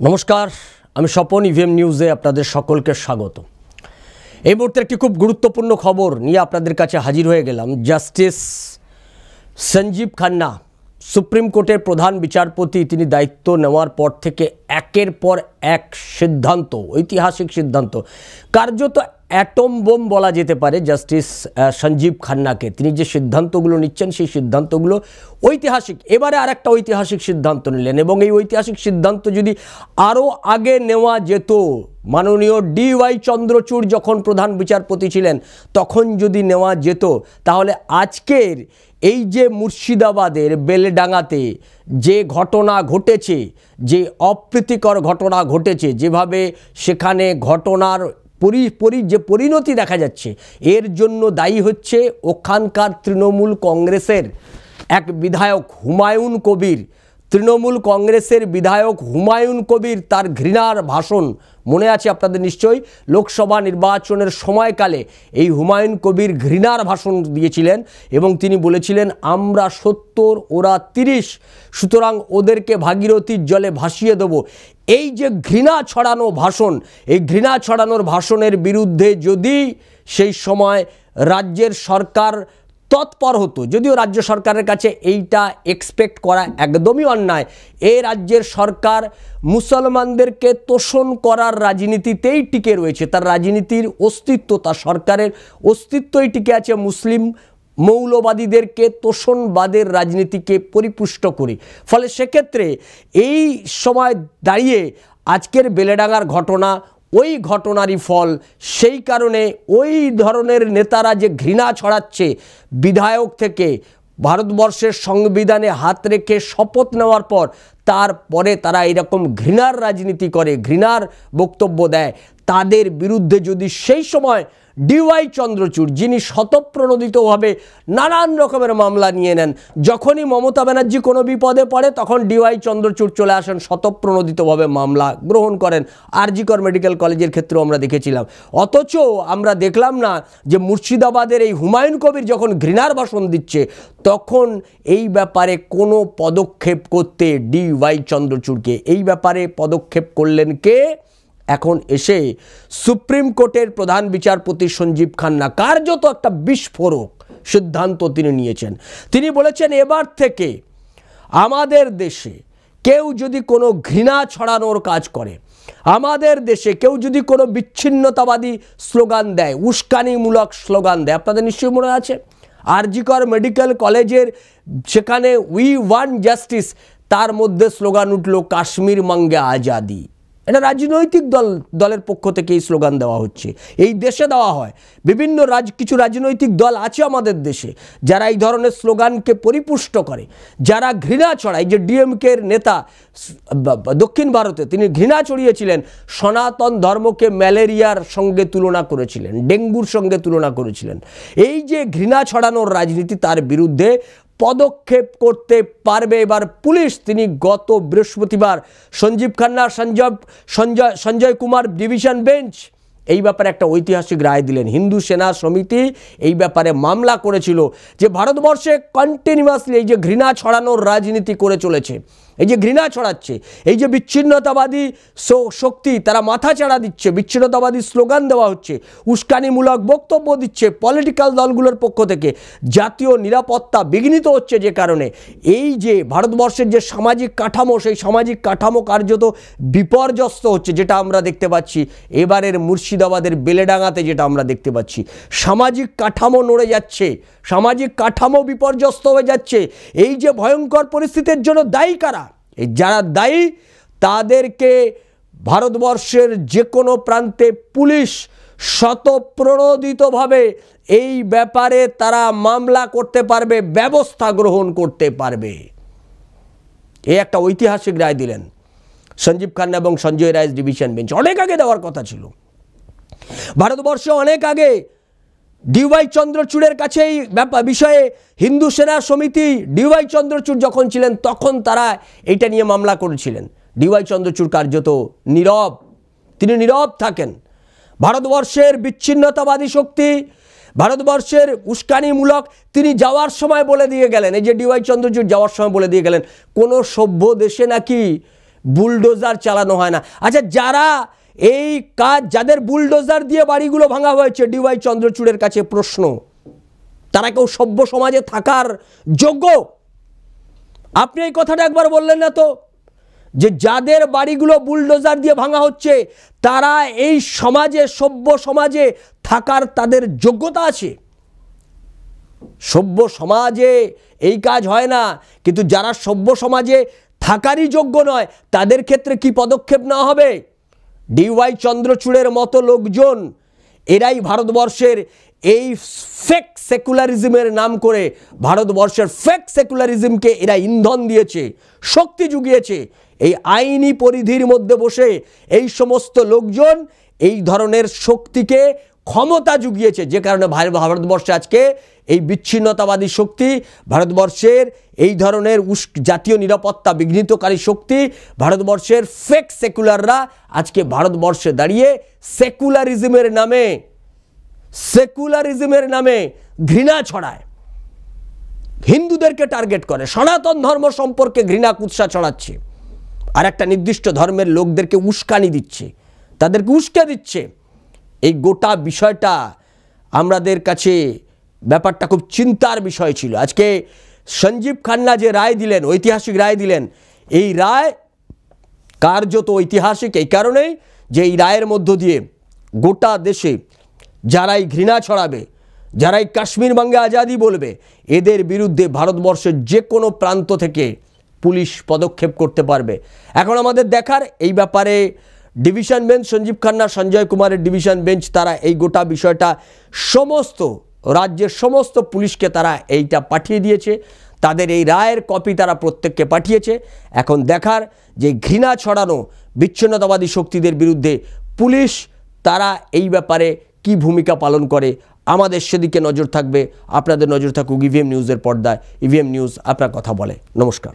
নমস্কার, আমি স্বপন ইভিএম নিউজে আপনাদের সকলকে স্বাগত। এই মুহূর্তে একটি খুব গুরুত্বপূর্ণ খবর নিয়ে আপনাদের কাছে হাজির হয়ে গেলাম। জাস্টিস সঞ্জীব খান্না, সুপ্রিম কোর্টের প্রধান বিচারপতি, তিনি দায়িত্ব নেওয়ার পর থেকে একের পর এক সিদ্ধান্ত, ঐতিহাসিক সিদ্ধান্ত, কার্যত অ্যাটম বোম বলা যেতে পারে জাস্টিস সঞ্জীব খান্নাকে। তিনি যে সিদ্ধান্তগুলো নিচ্ছেন সেই সিদ্ধান্তগুলো ঐতিহাসিক। এবারে আর একটা ঐতিহাসিক সিদ্ধান্ত নিলেন এবং এই ঐতিহাসিক সিদ্ধান্ত যদি আরও আগে নেওয়া যেত, মাননীয় ডিওয়াই চন্দ্রচূড় যখন প্রধান বিচারপতি ছিলেন তখন যদি নেওয়া যেত, তাহলে আজকের এই যে মুর্শিদাবাদের বেলডাঙ্গাতে যে ঘটনা ঘটেছে, যে অপ্রীতিকর ঘটনা ঘটেছে, যেভাবে সেখানে ঘটনার যে পরিণতি দেখা যাচ্ছে, এর জন্য দায়ী হচ্ছে ওখানকার তৃণমূল কংগ্রেসের এক বিধায়ক হুমায়ুন কবির। তৃণমূল কংগ্রেসের বিধায়ক হুমায়ুন কবির তার ঘৃণার ভাষণ মনে আছে আপনাদের নিশ্চয়ই। লোকসভা নির্বাচনের সময়কালে এই হুমায়ুন কবির ঘৃণার ভাষণ দিয়েছিলেন এবং তিনি বলেছিলেন, আমরা 70 ওরা 30, সুতরাং ওদেরকে ভাগীরথীর জলে ভাসিয়ে দেব। এই যে ঘৃণা ছড়ানো ভাষণ, এই ঘৃণা ছড়ানোর ভাষণের বিরুদ্ধে যদি সেই সময় রাজ্যের সরকার তৎপর হতো, যদিও রাজ্য সরকারের কাছে এইটা এক্সপেক্ট করা একদমই অন্যায়। এই রাজ্যের সরকার মুসলমানদেরকে তোষণ করার রাজনীতিতেই টিকে রয়েছে, তার রাজনীতির অস্তিত্ব, তার সরকারের অস্তিত্বই টিকে আছে মুসলিম মৌলবাদীদেরকে তোষণবাদের রাজনীতিকে পরিপুষ্ট করে। ফলে সেক্ষেত্রে এই সময় দাঁড়িয়ে আজকের বেলেডাঙ্গার ঘটনা ওই ঘটনারই ফল। সেই কারণে ওই ধরনের নেতারা যে ঘৃণা ছড়াচ্ছে বিধায়ক থেকে, ভারতবর্ষের সংবিধানে হাত রেখে শপথ নেওয়ার পর তারপরে তারা এরকম ঘৃণার রাজনীতি করে, ঘৃণার বক্তব্য দেয়, তাদের বিরুদ্ধে যদি সেই সময় ডিওয়াই চন্দ্রচূড়, যিনি স্বতঃপ্রণোদিতভাবে নানান রকমের মামলা নিয়ে নেন, যখনই মমতা ব্যানার্জি কোনো বিপদে পড়ে তখন ডিওয়াই চন্দ্রচূড় চলে আসেন, স্বতঃপ্রণোদিতভাবে মামলা গ্রহণ করেন। আরজিকর মেডিকেল কলেজের ক্ষেত্রেও আমরা দেখেছিলাম। অথচ আমরা দেখলাম না যে মুর্শিদাবাদের এই হুমায়ুন কবির যখন ঘৃণার ভাষণ দিচ্ছে তখন এই ব্যাপারে কোনো পদক্ষেপ করতে ডিওয়াই চন্দ্রচূড়কে, এই ব্যাপারে পদক্ষেপ করলেন কে? এখন এসে সুপ্রিম কোর্টের প্রধান বিচারপতি সঞ্জীব খান্না। কার্যত একটা বিস্ফোরক সিদ্ধান্ত তিনি নিয়েছেন। তিনি বলেছেন, এবার থেকে আমাদের দেশে কেউ যদি কোনো ঘৃণা ছড়ানোর কাজ করে, আমাদের দেশে কেউ যদি কোনো বিচ্ছিন্নতাবাদী স্লোগান দেয়, উস্কানিমূলক স্লোগান দেয়, আপনাদের নিশ্চয়ই মনে আছে আরজিকর মেডিকেল কলেজের সেখানে উই ওয়ান্ট জাস্টিস, তার মধ্যে স্লোগান উঠল কাশ্মীর মাঙ্গে আজাদি। এটা রাজনৈতিক দলের পক্ষ থেকে এই স্লোগান দেওয়া হচ্ছে, এই দেশে দেওয়া হয়। বিভিন্ন কিছু রাজনৈতিক দল আছে আমাদের দেশে যারা এই ধরনের স্লোগানকে পরিপুষ্ট করে, যারা ঘৃণা ছড়ায়। যে ডিএমকের নেতা দক্ষিণ ভারতে তিনি ঘৃণা ছড়িয়েছিলেন, সনাতন ধর্মকে ম্যালেরিয়ার সঙ্গে তুলনা করেছিলেন, ডেঙ্গুর সঙ্গে তুলনা করেছিলেন। এই যে ঘৃণা ছড়ানোর রাজনীতি, তার বিরুদ্ধে পদক্ষেপ করতে পারবে এবার পুলিশ। তিনি গত বৃহস্পতিবার সঞ্জীব খান্না, সঞ্জয় কুমার ডিভিশন বেঞ্চ এই ব্যাপারে একটা ঐতিহাসিক রায় দিলেন। হিন্দু সেনা সমিতি এই ব্যাপারে মামলা করেছিল যে ভারতবর্ষে কন্টিনিউয়াসলি এই যে ঘৃণা ছড়ানোর রাজনীতি করে চলেছে, এই যে ঘৃণা ছড়াচ্ছে, এই যে বিচ্ছিন্নতাবাদী শক্তি তারা মাথা চাড়া দিচ্ছে, বিচ্ছিন্নতাবাদী স্লোগান দেওয়া হচ্ছে, উস্কানিমূলক বক্তব্য দিচ্ছে পলিটিক্যাল দলগুলোর পক্ষ থেকে, জাতীয় নিরাপত্তা বিঘ্নিত হচ্ছে, যে কারণে এই যে ভারতবর্ষের যে সামাজিক কাঠামো, সেই সামাজিক কাঠামো কার্যত বিপর্যস্ত হচ্ছে, যেটা আমরা দেখতে পাচ্ছি এবারের মুর্শিদাবাদের বেলেডাঙ্গাতে, যেটা আমরা দেখতে পাচ্ছি সামাজিক কাঠামো নড়ে যাচ্ছে, সামাজিক কাঠামো বিপর্যস্ত হয়ে যাচ্ছে। এই যে ভয়ঙ্কর পরিস্থিতির জন্য দায়ী কারা? এই যারা দায়ী তাদেরকে ভারতবর্ষের যে কোনো প্রান্তে পুলিশ স্বতঃপ্রণোদিতভাবে এই ব্যাপারে তারা মামলা করতে পারবে, ব্যবস্থা গ্রহণ করতে পারবে। এই একটা ঐতিহাসিক রায় দিলেন সঞ্জীব খান্না এবং সঞ্জয় রায় ডিভিশন বেঞ্চ। অনেক আগে দেওয়ার কথা ছিল, ভারতবর্ষে অনেক আগে ডিওয়াই চন্দ্রচূড়ের কাছে এই বিষয়ে হিন্দু সেনা সমিতি, ডিওয়াই চন্দ্রচূড় যখন ছিলেন তখন তারা এইটা নিয়ে মামলা করেছিলেন। ডিওয়াই চন্দ্রচূড় কার্যত নীরব, তিনি নীরব থাকেন। ভারতবর্ষের বিচ্ছিন্নতাবাদী শক্তি, ভারতবর্ষের উস্কানিমূলক, তিনি যাওয়ার সময় বলে দিয়ে গেলেন, এই যে ডিওয়াই চন্দ্রচূড় যাওয়ার সময় বলে দিয়ে গেলেন, কোনো সভ্য দেশে নাকি বুলডোজার চালানো হয় না। আচ্ছা, যারা এই কাজ, যাদের বুলডোজার দিয়ে বাড়িগুলো ভাঙা হয়েছে, ডিওয়াই চন্দ্রচূড়ের কাছে প্রশ্ন, তারা কেউ সভ্য সমাজে থাকার যোগ্য? আপনি এই কথাটা একবার বললেন না তো, যে যাদের বাড়িগুলো বুলডোজার দিয়ে ভাঙা হচ্ছে তারা এই সমাজে, সভ্য সমাজে থাকার তাদের যোগ্যতা আছে? সভ্য সমাজে এই কাজ হয় না, কিন্তু যারা সভ্য সমাজে থাকারই যোগ্য নয় তাদের ক্ষেত্রে কি পদক্ষেপ নেওয়া হবে? ডিওয়াই চন্দ্রচূড়ের মতো লোকজন, এরাই ভারতবর্ষের এই ফেক সেকুলারিজমের নাম করে ভারতবর্ষের ফেক সেকুলারিজমকে এরা ইন্ধন দিয়েছে, শক্তি জুগিয়েছে। এই আইনি পরিধির মধ্যে বসে এই সমস্ত লোকজন এই ধরনের শক্তিকে ক্ষমতা জুগিয়েছে, যে কারণে ভারতবর্ষে আজকে এই বিচ্ছিন্নতাবাদী শক্তি, ভারতবর্ষের এই ধরনের জাতীয় নিরাপত্তা বিঘ্নিতকারী শক্তি, ভারতবর্ষের ফেক সেকুলাররা আজকে ভারতবর্ষে দাঁড়িয়ে সেকুলারিজমের নামে ঘৃণা ছড়ায়, হিন্দুদেরকে টার্গেট করে, সনাতন ধর্ম সম্পর্কে ঘৃণা কুৎসা ছড়াচ্ছে, আর একটা নির্দিষ্ট ধর্মের লোকদেরকে উস্কানি দিচ্ছে, তাদেরকে উস্কে দিচ্ছে। এই গোটা বিষয়টা আমাদের কাছে ব্যাপারটা খুব চিন্তার বিষয় ছিল। আজকে সঞ্জীব খান্না যে রায় দিলেন, ঐতিহাসিক রায় দিলেন, এই রায় কার্যত ঐতিহাসিক এই কারণেই যে এই রায়ের মধ্য দিয়ে গোটা দেশে যারাই ঘৃণা ছড়াবে, যারাই কাশ্মীর বাঙ্গে আজাদি বলবে, এদের বিরুদ্ধে ভারতবর্ষের যে কোনো প্রান্ত থেকে পুলিশ পদক্ষেপ করতে পারবে। এখন আমাদের দেখার এই ব্যাপারে ডিভিশন বেঞ্চ, সঞ্জীব খান্না, সঞ্জয় কুমারের ডিভিশন বেঞ্চ, তারা এই গোটা বিষয়টা সমস্ত রাজ্যের সমস্ত পুলিশকে তারা এইটা পাঠিয়ে দিয়েছে, তাদের এই রায়ের কপি তারা প্রত্যেককে পাঠিয়েছে। এখন দেখার যে ঘৃণা ছড়ানো বিচ্ছিন্নতাবাদী শক্তিদের বিরুদ্ধে পুলিশ তারা এই ব্যাপারে কি ভূমিকা পালন করে, আমাদের সেদিকে নজর থাকবে। আপনাদের নজর থাকুক ইভিএম নিউজের পর্দায়। ইভিএম নিউজ আপনার কথা বলে। নমস্কার।